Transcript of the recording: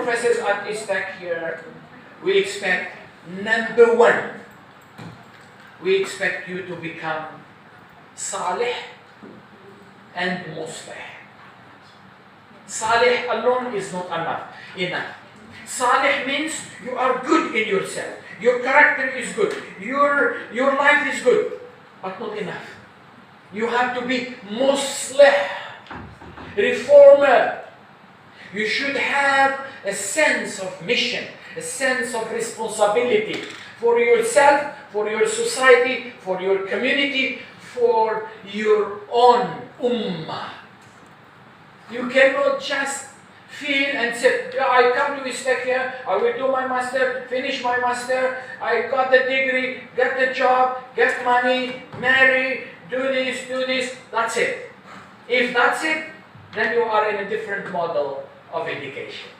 professors at ISTAC here, we expect, number one, we expect you to become salih and muslih. Salih alone is not enough. Salih means you are good in yourself. Your character is good. Your life is good. But not enough. You have to be muslih, reformer. You should have a sense of mission, a sense of responsibility for yourself, for your society, for your community, for your own ummah. You cannot just feel and say, yeah, I come to ISTAC here, I will do my master, finish my master, I got the degree, get the job, get money, marry, do this, that's it. If that's it, then you are in a different model of education.